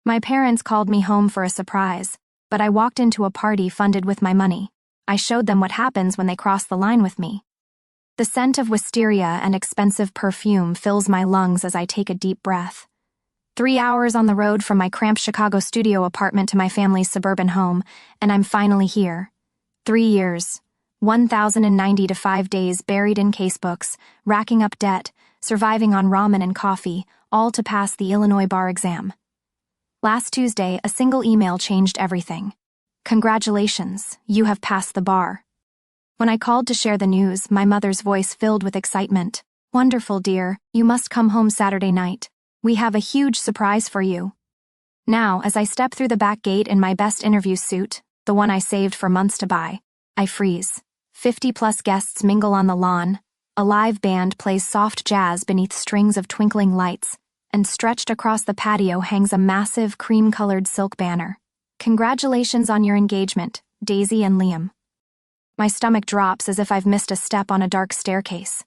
My parents called me home for a surprise, but I walked into a party funded with my money. I showed them what happens when they cross the line with me. The scent of wisteria and expensive perfume fills my lungs as I take a deep breath. 3 hours on the road from my cramped Chicago studio apartment to my family's suburban home, and I'm finally here. 3 years, 1,095 days buried in casebooks, racking up debt, surviving on ramen and coffee, all to pass the Illinois bar exam. Last Tuesday, a single email changed everything. Congratulations, you have passed the bar. When I called to share the news, my mother's voice filled with excitement. Wonderful, dear, you must come home Saturday night. We have a huge surprise for you. Now, as I step through the back gate in my best interview suit, the one I saved for months to buy, I freeze. 50+ guests mingle on the lawn. A live band plays soft jazz beneath strings of twinkling lights, and stretched across the patio hangs a massive cream-colored silk banner. Congratulations on your engagement, Daisy and Liam. My stomach drops as if I've missed a step on a dark staircase.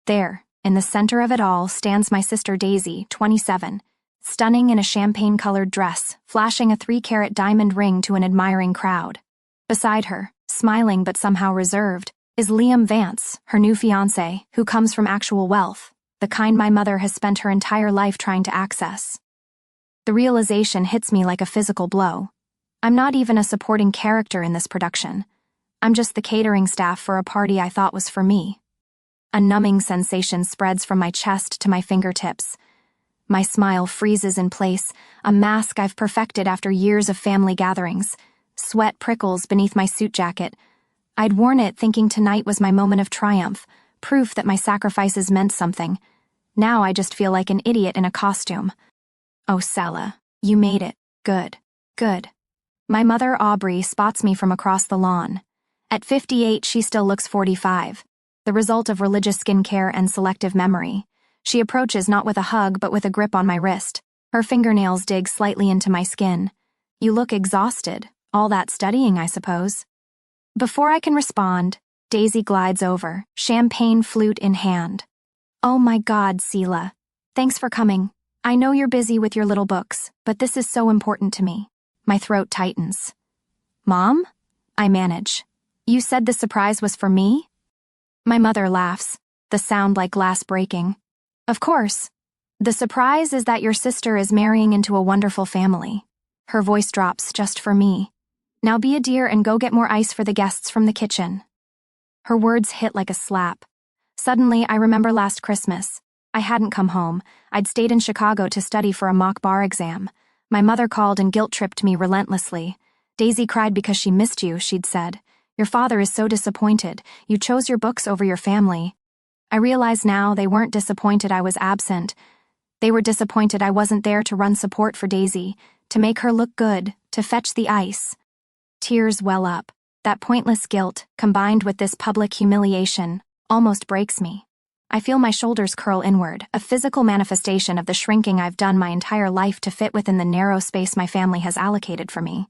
There, in the center of it all, stands my sister Daisy, 27, stunning in a champagne-colored dress, flashing a 3-carat diamond ring to an admiring crowd. Beside her, smiling but somehow reserved, is Liam Vance, her new fiancé, who comes from actual wealth, the kind my mother has spent her entire life trying to access. The realization hits me like a physical blow. I'm not even a supporting character in this production. I'm just the catering staff for a party I thought was for me. A numbing sensation spreads from my chest to my fingertips. My smile freezes in place, a mask I've perfected after years of family gatherings. Sweat prickles beneath my suit jacket. I'd worn it thinking tonight was my moment of triumph, proof that my sacrifices meant something. Now I just feel like an idiot in a costume. Oh, Sella, you made it. Good. Good. My mother, Aubrey, spots me from across the lawn. At 58, she still looks 45. The result of religious skincare and selective memory. She approaches not with a hug but with a grip on my wrist. Her fingernails dig slightly into my skin. You look exhausted. All that studying, I suppose. Before I can respond, Daisy glides over, champagne flute in hand. Oh my God, Sela. Thanks for coming. I know you're busy with your little books, but this is so important to me. My throat tightens. Mom? I manage. You said the surprise was for me? My mother laughs, the sound like glass breaking. Of course. The surprise is that your sister is marrying into a wonderful family. Her voice drops just for me. Now be a dear and go get more ice for the guests from the kitchen. Her words hit like a slap. Suddenly, I remember last Christmas. I hadn't come home. I'd stayed in Chicago to study for a mock bar exam. My mother called and guilt-tripped me relentlessly. Daisy cried because she missed you, she'd said. Your father is so disappointed. You chose your books over your family. I realize now they weren't disappointed I was absent. They were disappointed I wasn't there to run support for Daisy, to make her look good, to fetch the ice. Tears well up. That pointless guilt, combined with this public humiliation, almost breaks me. I feel my shoulders curl inward, a physical manifestation of the shrinking I've done my entire life to fit within the narrow space my family has allocated for me.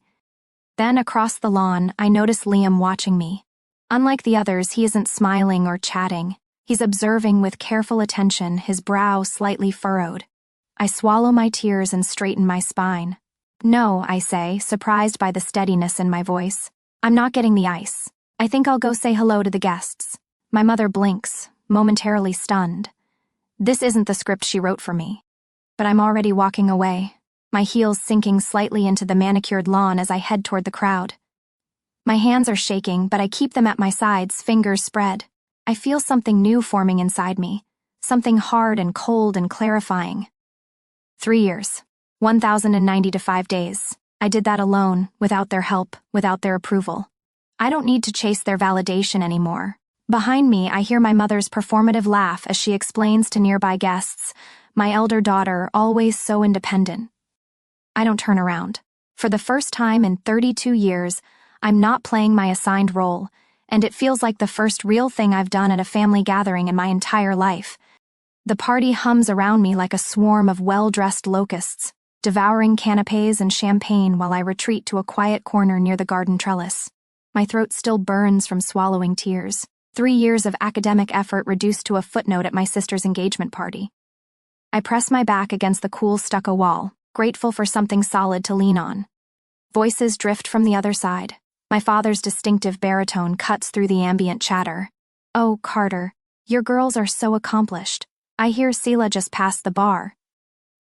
Then, across the lawn, I notice Liam watching me. Unlike the others, he isn't smiling or chatting. He's observing with careful attention, his brow slightly furrowed. I swallow my tears and straighten my spine. No, I say, surprised by the steadiness in my voice. I'm not getting the ice. I think I'll go say hello to the guests. My mother blinks, momentarily stunned. This isn't the script she wrote for me. But I'm already walking away, my heels sinking slightly into the manicured lawn as I head toward the crowd. My hands are shaking, but I keep them at my sides, fingers spread. I feel something new forming inside me, something hard and cold and clarifying. 3 years, 1,095 days. I did that alone, without their help, without their approval. I don't need to chase their validation anymore. Behind me, I hear my mother's performative laugh as she explains to nearby guests, my elder daughter, always so independent. I don't turn around. For the first time in 32 years, I'm not playing my assigned role, and it feels like the first real thing I've done at a family gathering in my entire life. The party hums around me like a swarm of well-dressed locusts, devouring canapés and champagne while I retreat to a quiet corner near the garden trellis. My throat still burns from swallowing tears. 3 years of academic effort reduced to a footnote at my sister's engagement party. I press my back against the cool stucco wall, grateful for something solid to lean on. Voices drift from the other side. My father's distinctive baritone cuts through the ambient chatter. "Oh, Carter, your girls are so accomplished. I hear Sela just passed the bar."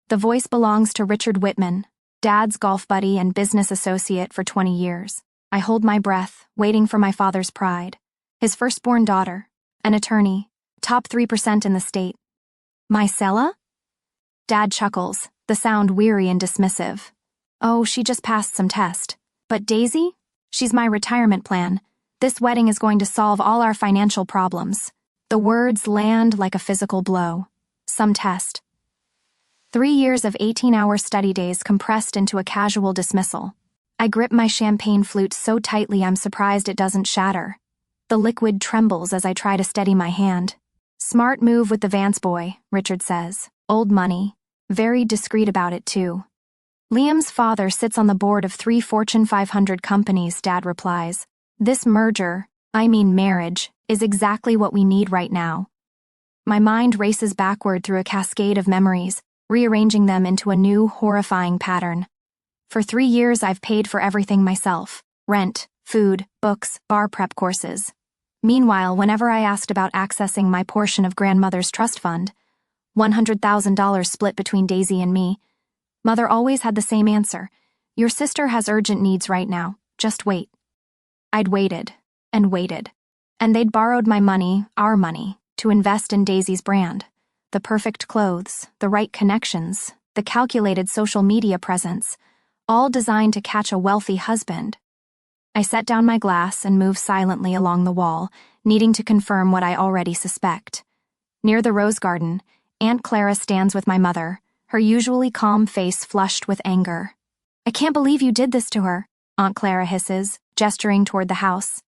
The voice belongs to Richard Whitman, Dad's golf buddy and business associate for 20 years. I hold my breath, waiting for my father's pride. His firstborn daughter, an attorney, top 3% in the state. "My Sela?" Dad chuckles, the sound weary and dismissive. "Oh, she just passed some test. But Daisy? She's my retirement plan. This wedding is going to solve all our financial problems." The words land like a physical blow. Some test. 3 years of 18-hour study days compressed into a casual dismissal. I grip my champagne flute so tightly I'm surprised it doesn't shatter. The liquid trembles as I try to steady my hand. "Smart move with the Vance boy," Richard says. "Old money. Very discreet about it, too." "Liam's father sits on the board of 3 Fortune 500 companies," Dad replies. "This merger, I mean marriage, is exactly what we need right now." My mind races backward through a cascade of memories, rearranging them into a new, horrifying pattern. For 3 years I've paid for everything myself: rent, food, books, bar prep courses. Meanwhile, whenever I asked about accessing my portion of grandmother's trust fund, $100,000 split between Daisy and me, Mother always had the same answer: "Your sister has urgent needs right now, just wait." I'd waited, and waited. And they'd borrowed my money, our money, to invest in Daisy's brand. The perfect clothes, the right connections, the calculated social media presence, all designed to catch a wealthy husband. I set down my glass and moved silently along the wall, needing to confirm what I already suspect. Near the rose garden, Aunt Clara stands with my mother, her usually calm face flushed with anger. "I can't believe you did this to her," Aunt Clara hisses, gesturing toward the house.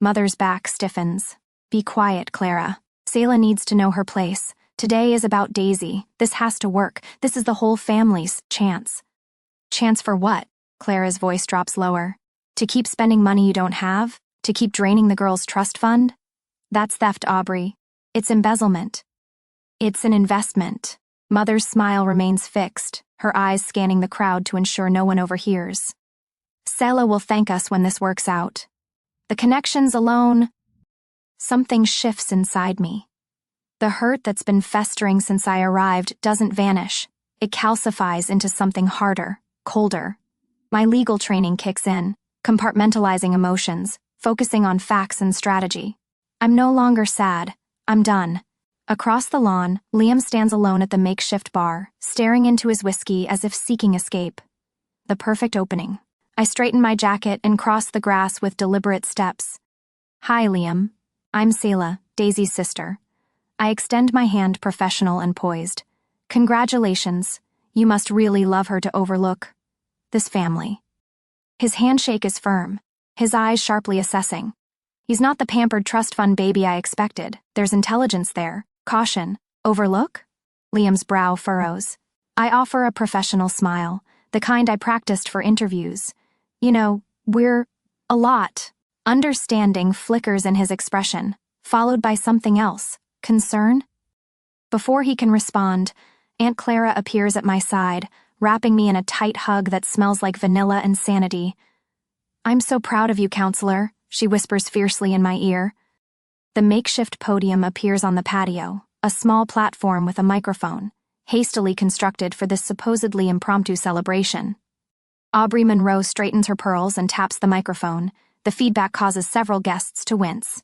Mother's back stiffens. "Be quiet, Clara. Sela needs to know her place. Today is about Daisy. This has to work. This is the whole family's chance." "Chance for what?" Clara's voice drops lower. "To keep spending money you don't have? To keep draining the girls' trust fund? That's theft, Aubrey. It's embezzlement. It's an investment." Mother's smile remains fixed, her eyes scanning the crowd to ensure no one overhears. "Sela will thank us when this works out. The connections alone..." Something shifts inside me. The hurt that's been festering since I arrived doesn't vanish. It calcifies into something harder, colder. My legal training kicks in, compartmentalizing emotions, focusing on facts and strategy. I'm no longer sad. I'm done. Across the lawn, Liam stands alone at the makeshift bar, staring into his whiskey as if seeking escape. The perfect opening. I straighten my jacket and cross the grass with deliberate steps. "Hi, Liam. I'm Sela, Daisy's sister." I extend my hand, professional and poised. "Congratulations. You must really love her to overlook this family." His handshake is firm, his eyes sharply assessing. He's not the pampered trust fund baby I expected. There's intelligence there, caution. "Overlook?" Liam's brow furrows. I offer a professional smile, the kind I practiced for interviews. "You know, we're a lot." Understanding flickers in his expression, followed by something else. Concern? Before he can respond, Aunt Clara appears at my side, wrapping me in a tight hug that smells like vanilla and sanity. "I'm so proud of you, counselor," she whispers fiercely in my ear. The makeshift podium appears on the patio, a small platform with a microphone, hastily constructed for this supposedly impromptu celebration. Aubrey Monroe straightens her pearls and taps the microphone. The feedback causes several guests to wince.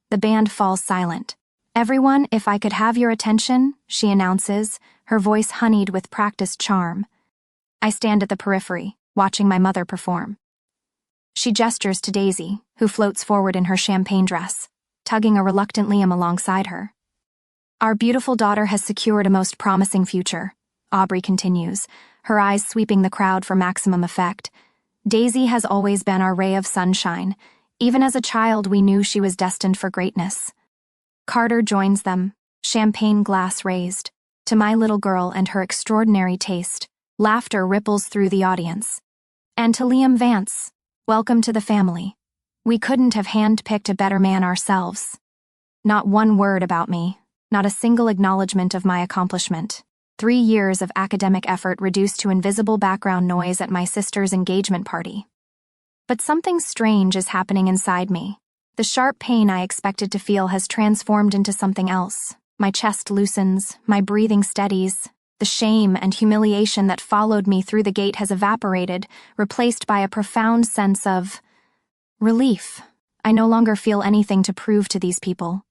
The band falls silent. "Everyone, if I could have your attention," she announces, her voice honeyed with practiced charm. I stand at the periphery, watching my mother perform. She gestures to Daisy, who floats forward in her champagne dress, tugging a reluctant Liam alongside her. "Our beautiful daughter has secured a most promising future," Aubrey continues, her eyes sweeping the crowd for maximum effect. "Daisy has always been our ray of sunshine. Even as a child, we knew she was destined for greatness." Carter joins them, champagne glass raised. To my little girl and her extraordinary taste, laughter ripples through the audience. "And to Liam Vance, welcome to the family. We couldn't have handpicked a better man ourselves." Not one word about me, not a single acknowledgement of my accomplishment. 3 years of academic effort reduced to invisible background noise at my sister's engagement party. But something strange is happening inside me. The sharp pain I expected to feel has transformed into something else. My chest loosens, my breathing steadies. The shame and humiliation that followed me through the gate has evaporated, replaced by a profound sense of relief. I no longer feel anything to prove to these people.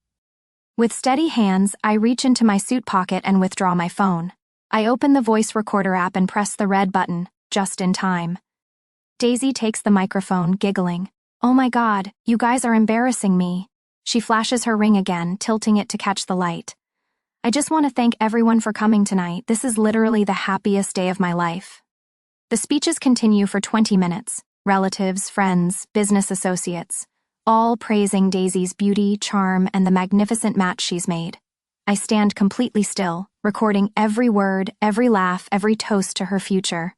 With steady hands, I reach into my suit pocket and withdraw my phone. I open the voice recorder app and press the red button, just in time. Daisy takes the microphone, giggling. "Oh my God, you guys are embarrassing me." She flashes her ring again, tilting it to catch the light. "I just want to thank everyone for coming tonight. This is literally the happiest day of my life." The speeches continue for 20 minutes. Relatives, friends, business associates, all praising Daisy's beauty, charm, and the magnificent match she's made. I stand completely still, recording every word, every laugh, every toast to her future.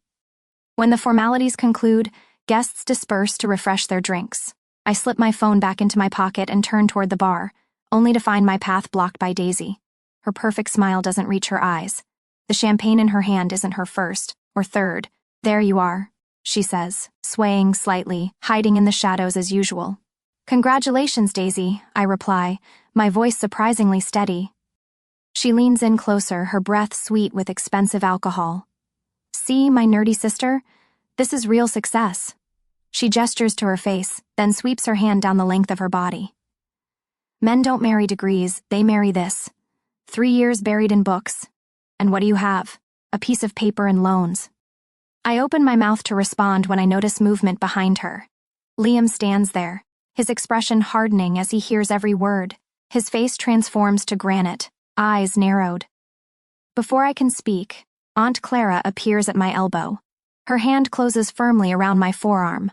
When the formalities conclude, guests disperse to refresh their drinks. I slip my phone back into my pocket and turn toward the bar, only to find my path blocked by Daisy. Her perfect smile doesn't reach her eyes. The champagne in her hand isn't her first, or third. "There you are," she says, swaying slightly, hiding in the shadows as usual. "Congratulations, Daisy," I reply, my voice surprisingly steady. She leans in closer, her breath sweet with expensive alcohol. "See, my nerdy sister? This is real success." She gestures to her face, then sweeps her hand down the length of her body. "Men don't marry degrees, they marry this. 3 years buried in books. And what do you have? A piece of paper and loans." I open my mouth to respond when I notice movement behind her. Liam stands there, his expression hardening as he hears every word. His face transforms to granite, eyes narrowed. Before I can speak, Aunt Clara appears at my elbow. Her hand closes firmly around my forearm.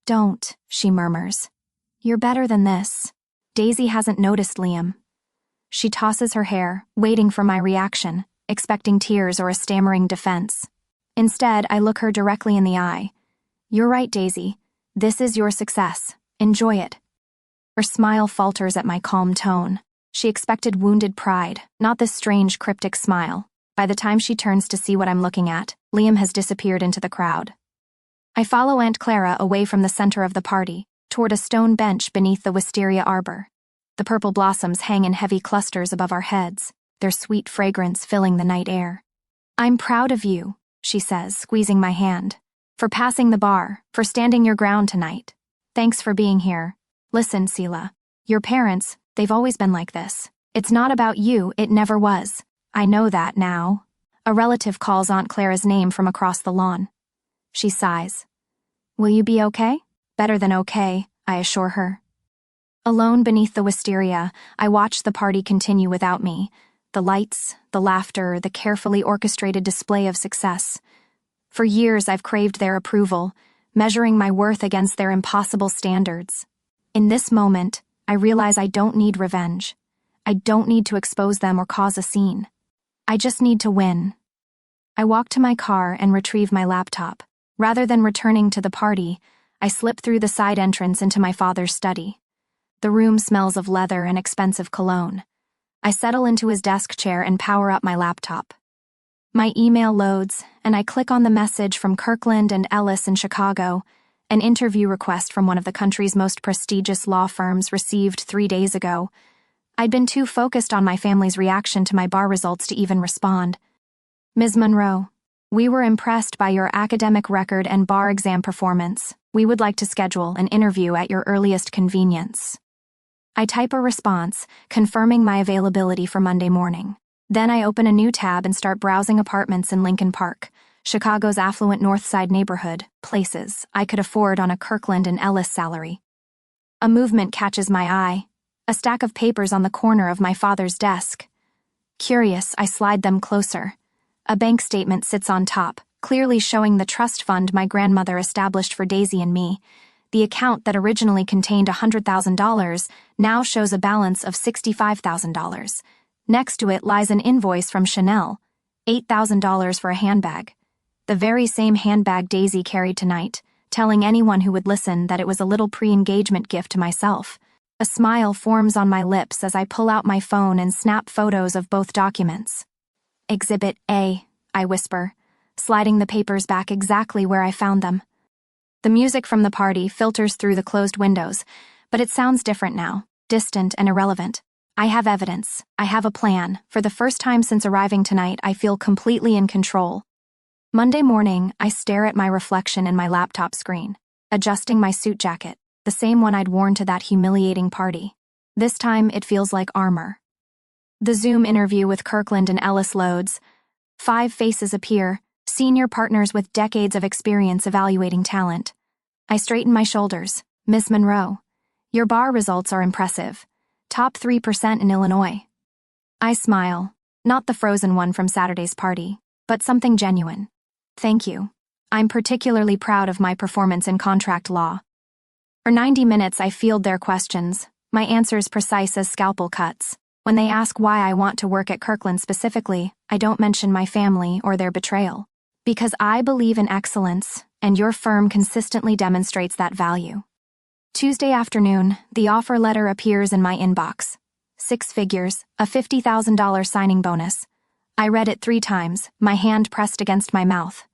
"Don't," she murmurs. "You're better than this." Daisy hasn't noticed Liam. She tosses her hair, waiting for my reaction, expecting tears or a stammering defense. Instead, I look her directly in the eye. "You're right, Daisy. This is your success. Enjoy it." Her smile falters at my calm tone. She expected wounded pride, not this strange, cryptic smile. By the time she turns to see what I'm looking at, Liam has disappeared into the crowd. I follow Aunt Clara away from the center of the party, toward a stone bench beneath the wisteria arbor. The purple blossoms hang in heavy clusters above our heads, their sweet fragrance filling the night air. "I'm proud of you," she says, squeezing my hand. "For passing the bar, for standing your ground tonight. Thanks for being here. Listen, Sela. Your parents, they've always been like this. It's not about you, it never was. I know that now." A relative calls Aunt Clara's name from across the lawn. She sighs. "Will you be okay?" "Better than okay," I assure her. Alone beneath the wisteria, I watch the party continue without me. The lights, the laughter, the carefully orchestrated display of success. For years I've craved their approval, measuring my worth against their impossible standards. In this moment, I realize I don't need revenge. I don't need to expose them or cause a scene. I just need to win. I walk to my car and retrieve my laptop. Rather than returning to the party, I slip through the side entrance into my father's study. The room smells of leather and expensive cologne. I settle into his desk chair and power up my laptop. My email loads, and I click on the message from Kirkland and Ellis in Chicago, an interview request from one of the country's most prestigious law firms received 3 days ago. I'd been too focused on my family's reaction to my bar results to even respond. "Ms. Monroe, we were impressed by your academic record and bar exam performance. We would like to schedule an interview at your earliest convenience." I type a response, confirming my availability for Monday morning. Then I open a new tab and start browsing apartments in Lincoln Park, Chicago's affluent North Side neighborhood, places I could afford on a Kirkland and Ellis salary. A movement catches my eye. A stack of papers on the corner of my father's desk. Curious, I slide them closer. A bank statement sits on top, clearly showing the trust fund my grandmother established for Daisy and me. The account that originally contained $100,000 now shows a balance of $65,000. Next to it lies an invoice from Chanel, $8,000 for a handbag. The very same handbag Daisy carried tonight, telling anyone who would listen that it was a little pre-engagement gift to myself. A smile forms on my lips as I pull out my phone and snap photos of both documents. Exhibit A, I whisper, sliding the papers back exactly where I found them. The music from the party filters through the closed windows, but it sounds different now, distant and irrelevant. I have evidence. I have a plan. For the first time since arriving tonight, I feel completely in control. Monday morning, I stare at my reflection in my laptop screen, adjusting my suit jacket, the same one I'd worn to that humiliating party. This time, it feels like armor. The Zoom interview with Kirkland and Ellis loads. 5 faces appear, senior partners with decades of experience evaluating talent. I straighten my shoulders. Miss Monroe, your bar results are impressive. Top 3% in Illinois. I smile, not the frozen one from Saturday's party, but something genuine. Thank you. I'm particularly proud of my performance in contract law. For 90 minutes, I field their questions, my answers precise as scalpel cuts. When they ask why I want to work at Kirkland specifically, I don't mention my family or their betrayal. Because I believe in excellence, and your firm consistently demonstrates that value. Tuesday afternoon, the offer letter appears in my inbox. 6 figures, a $50,000 signing bonus. I read it 3 times, my hand pressed against my mouth.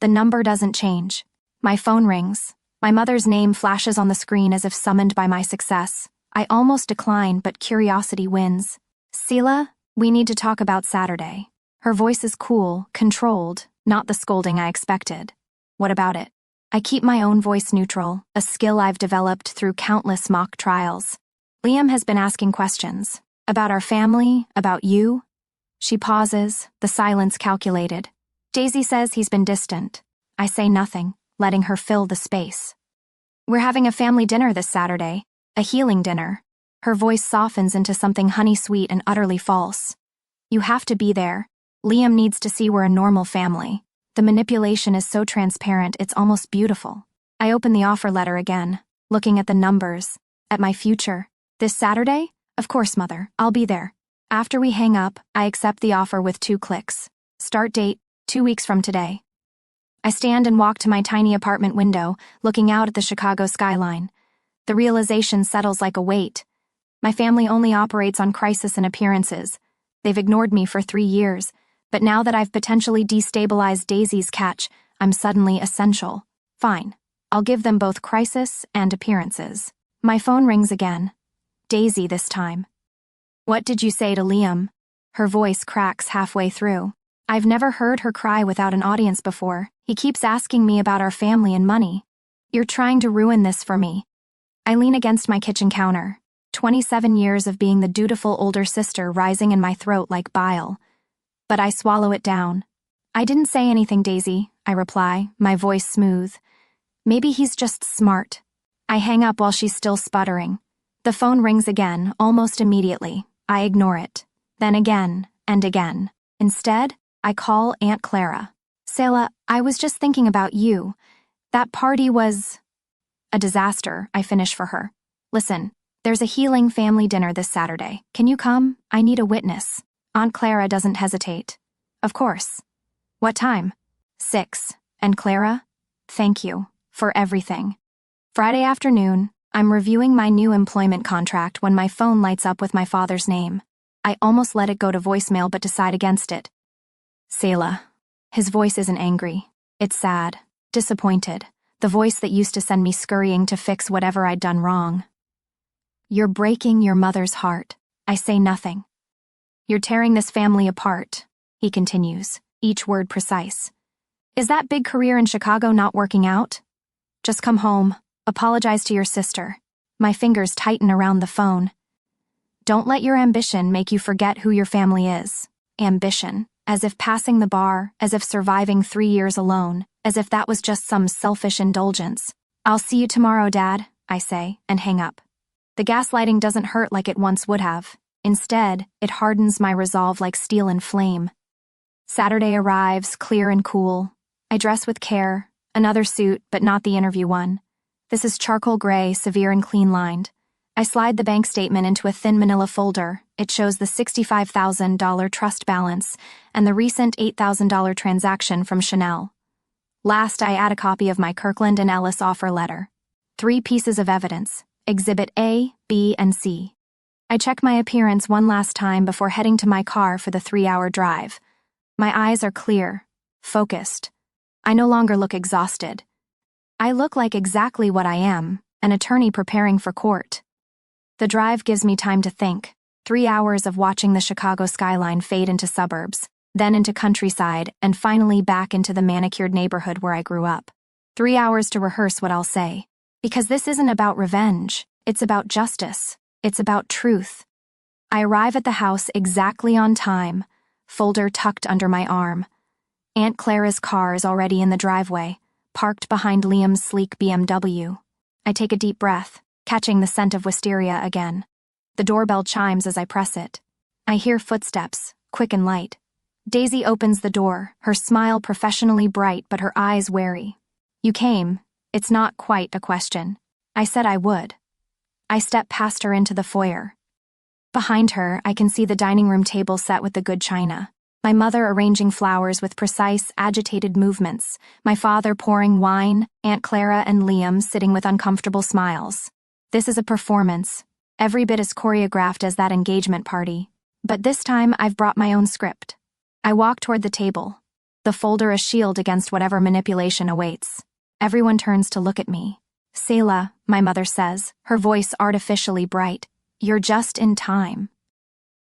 The number doesn't change. My phone rings. My mother's name flashes on the screen as if summoned by my success. I almost decline, but curiosity wins. Seela, we need to talk about Saturday. Her voice is cool, controlled, not the scolding I expected. What about it? I keep my own voice neutral, a skill I've developed through countless mock trials. Liam has been asking questions. About our family, about you. She pauses, the silence calculated. Daisy says he's been distant. I say nothing, letting her fill the space. We're having a family dinner this Saturday, a healing dinner. Her voice softens into something honey-sweet and utterly false. You have to be there. Liam needs to see we're a normal family. The manipulation is so transparent, it's almost beautiful. I open the offer letter again, looking at the numbers, at my future. This Saturday? Of course, Mother, I'll be there. After we hang up, I accept the offer with 2 clicks. Start date, 2 weeks from today. I stand and walk to my tiny apartment window, looking out at the Chicago skyline. The realization settles like a weight. My family only operates on crisis and appearances. They've ignored me for 3 years. But now that I've potentially destabilized Daisy's catch, I'm suddenly essential. Fine. I'll give them both crisis and appearances. My phone rings again. Daisy this time. What did you say to Liam? Her voice cracks halfway through. I've never heard her cry without an audience before. He keeps asking me about our family and money. You're trying to ruin this for me. I lean against my kitchen counter. 27 years of being the dutiful older sister rising in my throat like bile. But I swallow it down. I didn't say anything, Daisy, I reply, my voice smooth. Maybe he's just smart. I hang up while she's still sputtering. The phone rings again, almost immediately. I ignore it. Then again, and again. Instead, I call Aunt Clara. Seela, I was just thinking about you. That party was a disaster, I finish for her. Listen, there's a healing family dinner this Saturday. Can you come? I need a witness. Aunt Clara doesn't hesitate. Of course. What time? 6. And Clara? Thank you. For everything. Friday afternoon, I'm reviewing my new employment contract when my phone lights up with my father's name. I almost let it go to voicemail but decide against it. Seela. His voice isn't angry. It's sad. Disappointed. The voice that used to send me scurrying to fix whatever I'd done wrong. You're breaking your mother's heart. I say nothing. You're tearing this family apart, he continues, each word precise. Is that big career in Chicago not working out? Just come home, apologize to your sister. My fingers tighten around the phone. Don't let your ambition make you forget who your family is. Ambition, as if passing the bar, as if surviving 3 years alone, as if that was just some selfish indulgence. I'll see you tomorrow, Dad, I say, and hang up. The gaslighting doesn't hurt like it once would have. Instead, it hardens my resolve like steel and flame. Saturday arrives, clear and cool. I dress with care, another suit, but not the interview one. This is charcoal gray, severe and clean-lined. I slide the bank statement into a thin manila folder. It shows the $65,000 trust balance and the recent $8,000 transaction from Chanel. Last, I add a copy of my Kirkland and Ellis offer letter. 3 pieces of evidence, Exhibit A, B, and C. I check my appearance one last time before heading to my car for the 3-hour drive. My eyes are clear, focused. I no longer look exhausted. I look like exactly what I am, an attorney preparing for court. The drive gives me time to think. 3 hours of watching the Chicago skyline fade into suburbs, then into countryside, and finally back into the manicured neighborhood where I grew up. 3 hours to rehearse what I'll say. Because this isn't about revenge, it's about justice. It's about truth. I arrive at the house exactly on time, folder tucked under my arm. Aunt Clara's car is already in the driveway, parked behind Liam's sleek BMW. I take a deep breath, catching the scent of wisteria again. The doorbell chimes as I press it. I hear footsteps, quick and light. Daisy opens the door, her smile professionally bright but her eyes wary. "You came. It's not quite a question. I said I would." I step past her into the foyer. Behind her, I can see the dining room table set with the good china. My mother arranging flowers with precise, agitated movements. My father pouring wine, Aunt Clara and Liam sitting with uncomfortable smiles. This is a performance, every bit as choreographed as that engagement party. But this time, I've brought my own script. I walk toward the table, the folder a shield against whatever manipulation awaits. Everyone turns to look at me. "Selah," my mother says, her voice artificially bright. "You're just in time."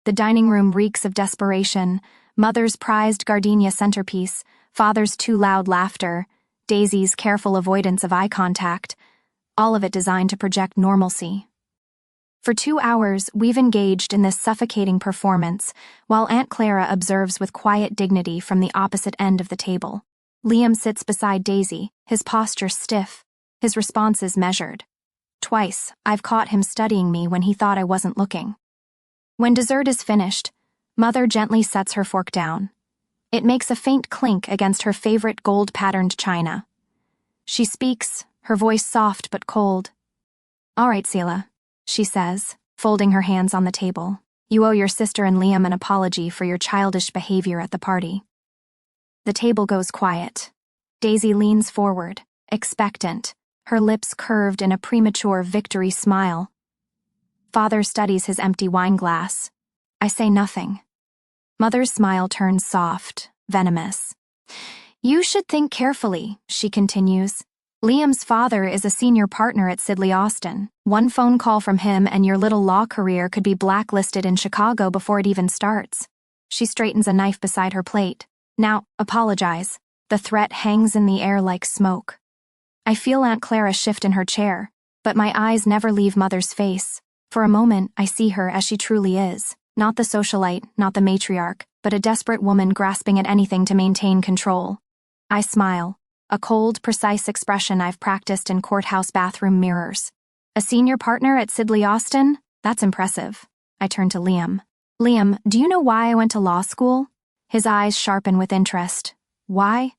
The dining room reeks of desperation, mother's prized gardenia centerpiece, father's too loud laughter, Daisy's careful avoidance of eye contact, all of it designed to project normalcy. For 2 hours, we've engaged in this suffocating performance, while Aunt Clara observes with quiet dignity from the opposite end of the table. Liam sits beside Daisy, his posture stiff, his responses measured. Twice, I've caught him studying me when he thought I wasn't looking. When dessert is finished, Mother gently sets her fork down. It makes a faint clink against her favorite gold-patterned china. She speaks, her voice soft but cold. "All right, Selah," she says, folding her hands on the table. "You owe your sister and Liam an apology for your childish behavior at the party." The table goes quiet. Daisy leans forward, expectant, her lips curved in a premature victory smile. Father studies his empty wine glass. I say nothing. Mother's smile turns soft, venomous. "You should think carefully," she continues. "Liam's father is a senior partner at Sidley Austin. One phone call from him and your little law career could be blacklisted in Chicago before it even starts." She straightens a knife beside her plate. "Now, apologize." The threat hangs in the air like smoke. I feel Aunt Clara shift in her chair, but my eyes never leave Mother's face. For a moment, I see her as she truly is. Not the socialite, not the matriarch, but a desperate woman grasping at anything to maintain control. I smile, a cold, precise expression I've practiced in courthouse bathroom mirrors. "A senior partner at Sidley Austin? That's impressive." I turn to Liam. "Liam, do you know why I went to law school?" His eyes sharpen with interest. "Why?"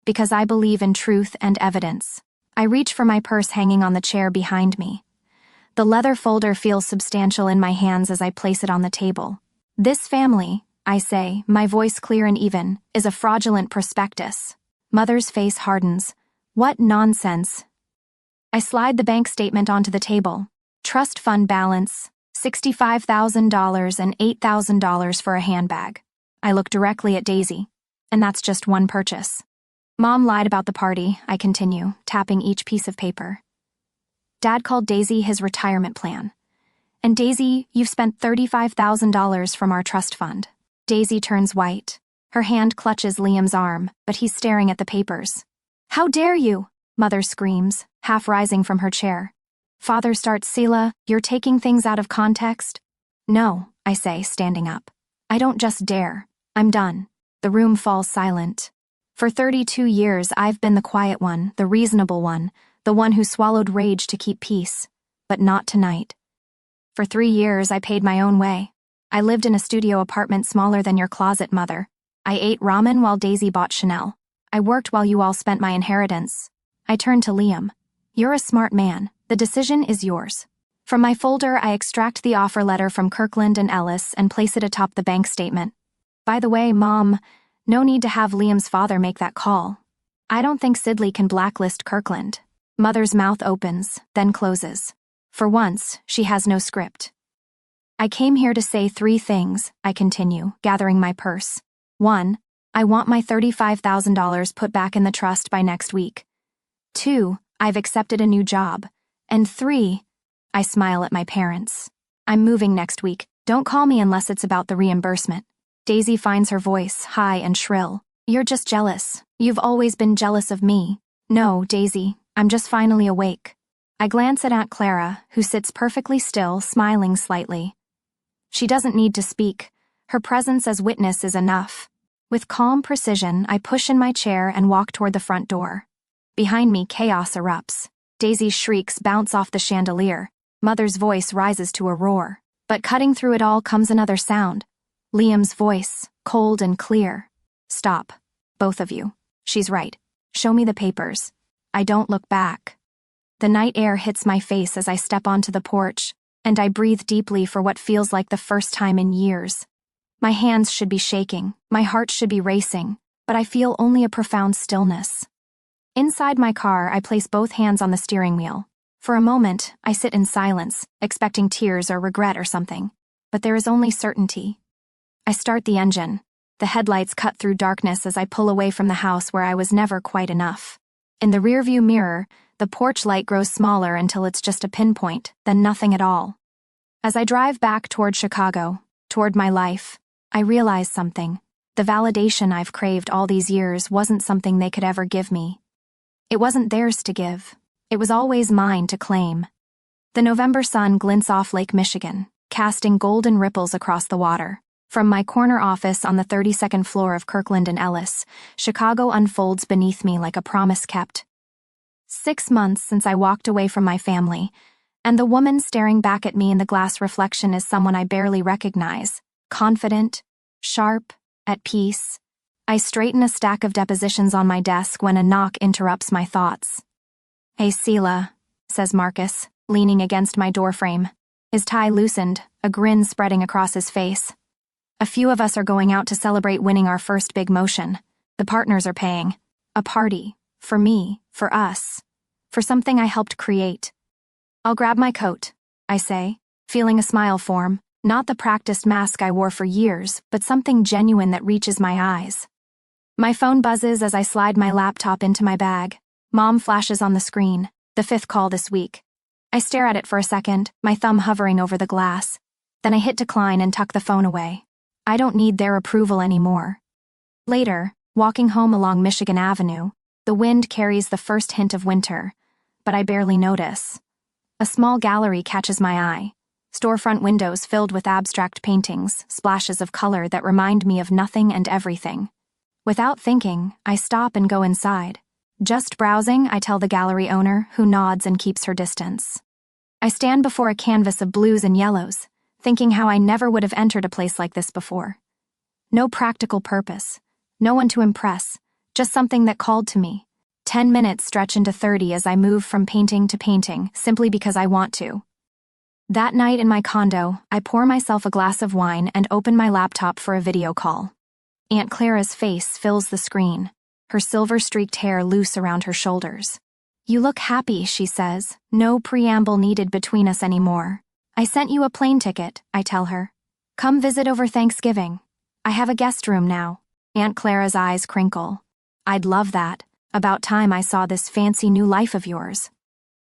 "Because I believe in truth and evidence." I reach for my purse hanging on the chair behind me. The leather folder feels substantial in my hands as I place it on the table. "This family," I say, my voice clear and even, "is a fraudulent prospectus." Mother's face hardens. "What nonsense." I slide the bank statement onto the table. Trust fund balance, $65,000 and $8,000 for a handbag. I look directly at Daisy. And that's just one purchase. "Mom lied about the party," I continue, tapping each piece of paper. "Dad called Daisy his retirement plan. And Daisy, you've spent $35,000 from our trust fund." Daisy turns white. Her hand clutches Liam's arm, but he's staring at the papers. "How dare you?" Mother screams, half rising from her chair. Father starts, "Selah, you're taking things out of context." "No," I say, standing up. "I don't just dare. I'm done." The room falls silent. For 32 years, I've been the quiet one, the reasonable one, the one who swallowed rage to keep peace. But not tonight. For 3 years, I paid my own way. I lived in a studio apartment smaller than your closet, Mother. I ate ramen while Daisy bought Chanel. I worked while you all spent my inheritance. I turned to Liam. "You're a smart man. The decision is yours." From my folder, I extract the offer letter from Kirkland and Ellis and place it atop the bank statement. "By the way, Mom, no need to have Liam's father make that call. I don't think Sidley can blacklist Kirkland." Mother's mouth opens, then closes. For once, she has no script. "I came here to say 3 things," I continue, gathering my purse. 1, I want my $35,000 put back in the trust by next week. 2, I've accepted a new job. And 3, I smile at my parents. I'm moving next week. Don't call me unless it's about the reimbursement. Daisy finds her voice, high and shrill. You're just jealous. You've always been jealous of me. No, Daisy, I'm just finally awake. I glance at Aunt Clara, who sits perfectly still, smiling slightly. She doesn't need to speak. Her presence as witness is enough. With calm precision, I push in my chair and walk toward the front door. Behind me, chaos erupts. Daisy's shrieks bounce off the chandelier. Mother's voice rises to a roar. But cutting through it all comes another sound. Liam's voice, cold and clear. Stop. Both of you. She's right. Show me the papers. I don't look back. The night air hits my face as I step onto the porch, and I breathe deeply for what feels like the first time in years. My hands should be shaking, my heart should be racing, but I feel only a profound stillness. Inside my car, I place both hands on the steering wheel. For a moment, I sit in silence, expecting tears or regret or something. But there is only certainty. I start the engine. The headlights cut through darkness as I pull away from the house where I was never quite enough. In the rearview mirror, the porch light grows smaller until it's just a pinpoint, then nothing at all. As I drive back toward Chicago, toward my life, I realize something. The validation I've craved all these years wasn't something they could ever give me. It wasn't theirs to give. It was always mine to claim. The November sun glints off Lake Michigan, casting golden ripples across the water. From my corner office on the 32nd floor of Kirkland and Ellis, Chicago unfolds beneath me like a promise kept. 6 months since I walked away from my family, and the woman staring back at me in the glass reflection is someone I barely recognize. Confident, sharp, at peace. I straighten a stack of depositions on my desk when a knock interrupts my thoughts. Hey, Seela, says Marcus, leaning against my doorframe. His tie loosened, a grin spreading across his face. A few of us are going out to celebrate winning our first big motion. The partners are paying. A party. For me. For us. For something I helped create. I'll grab my coat, I say, feeling a smile form, not the practiced mask I wore for years, but something genuine that reaches my eyes. My phone buzzes as I slide my laptop into my bag. Mom flashes on the screen, the 5th call this week. I stare at it for a second, my thumb hovering over the glass. Then I hit decline and tuck the phone away. I don't need their approval anymore. Later, walking home along Michigan Avenue, the wind carries the first hint of winter, but I barely notice. A small gallery catches my eye. Storefront windows filled with abstract paintings, splashes of color that remind me of nothing and everything. Without thinking, I stop and go inside. Just browsing, I tell the gallery owner, who nods and keeps her distance. I stand before a canvas of blues and yellows, thinking how I never would have entered a place like this before. No practical purpose, no one to impress, just something that called to me. 10 minutes stretch into 30 as I move from painting to painting, simply because I want to. That night in my condo, I pour myself a glass of wine and open my laptop for a video call. Aunt Clara's face fills the screen, her silver-streaked hair loose around her shoulders. You look happy, she says. No preamble needed between us anymore. I sent you a plane ticket, I tell her. Come visit over Thanksgiving. I have a guest room now. Aunt Clara's eyes crinkle. I'd love that. About time I saw this fancy new life of yours.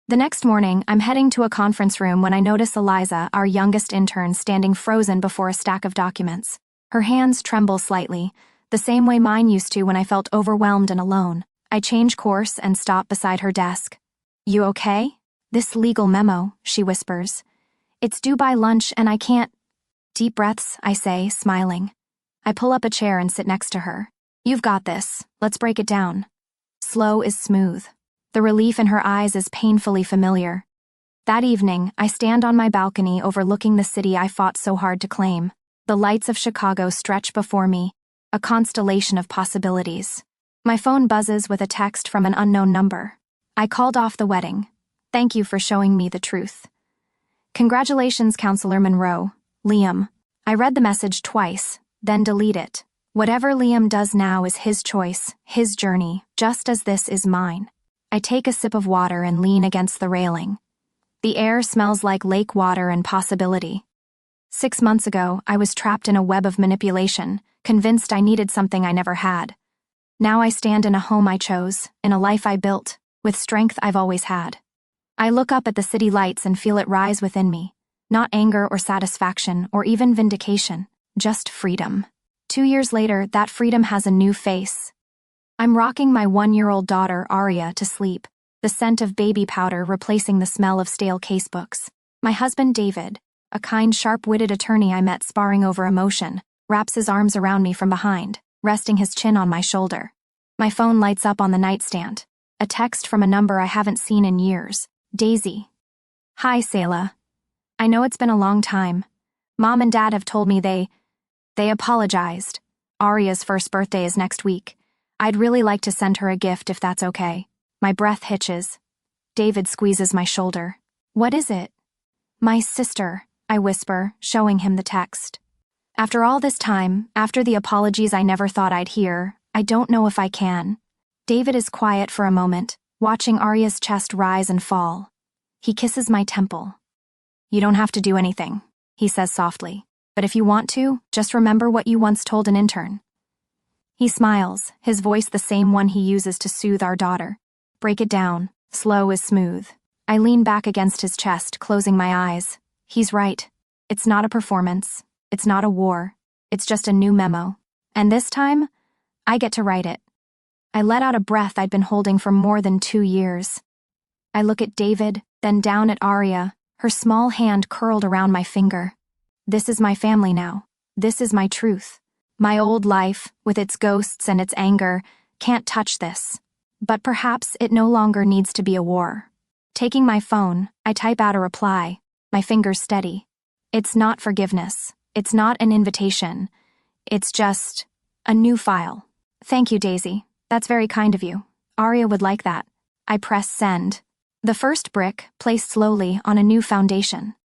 The next morning, I'm heading to a conference room when I notice Eliza, our youngest intern, standing frozen before a stack of documents. Her hands tremble slightly, the same way mine used to when I felt overwhelmed and alone. I change course and stop beside her desk. You okay? This legal memo, she whispers. It's due by lunch and I can't. Deep breaths, I say, smiling. I pull up a chair and sit next to her. You've got this. Let's break it down. Slow is smooth. The relief in her eyes is painfully familiar. That evening, I stand on my balcony overlooking the city I fought so hard to claim. The lights of Chicago stretch before me, a constellation of possibilities. My phone buzzes with a text from an unknown number. I called off the wedding. Thank you for showing me the truth. Congratulations, Counselor Monroe. Liam. I read the message twice, then delete it. Whatever Liam does now is his choice, his journey, just as this is mine. I take a sip of water and lean against the railing. The air smells like lake water and possibility. 6 months ago, I was trapped in a web of manipulation, convinced I needed something I never had. Now I stand in a home I chose, in a life I built, with strength I've always had. I look up at the city lights and feel it rise within me. Not anger or satisfaction or even vindication, just freedom. 2 years later, that freedom has a new face. I'm rocking my 1-year-old daughter, Aria, to sleep, the scent of baby powder replacing the smell of stale casebooks. My husband, David, a kind, sharp-witted attorney I met sparring over emotion, wraps his arms around me from behind, resting his chin on my shoulder. My phone lights up on the nightstand. A text from a number I haven't seen in years. Daisy. Hi, Selah. I know it's been a long time. Mom and Dad have told me they apologized. Aria's first birthday is next week. I'd really like to send her a gift if that's okay. My breath hitches. David squeezes my shoulder. What is it? My sister, I whisper, showing him the text. After all this time, after the apologies I never thought I'd hear, I don't know if I can. David is quiet for a moment, watching Aria's chest rise and fall. He kisses my temple. You don't have to do anything, he says softly. But if you want to, just remember what you once told an intern. He smiles, his voice the same one he uses to soothe our daughter. Break it down, slow as smooth. I lean back against his chest, closing my eyes. He's right. It's not a performance. It's not a war. It's just a new memo. And this time, I get to write it. I let out a breath I'd been holding for more than 2 years. I look at David, then down at Aria, her small hand curled around my finger. This is my family now. This is my truth. My old life, with its ghosts and its anger, can't touch this. But perhaps it no longer needs to be a war. Taking my phone, I type out a reply, my fingers steady. It's not forgiveness. It's not an invitation. It's just a new file. Thank you, Daisy. That's very kind of you. Aria would like that. I press send. The first brick, placed slowly on a new foundation.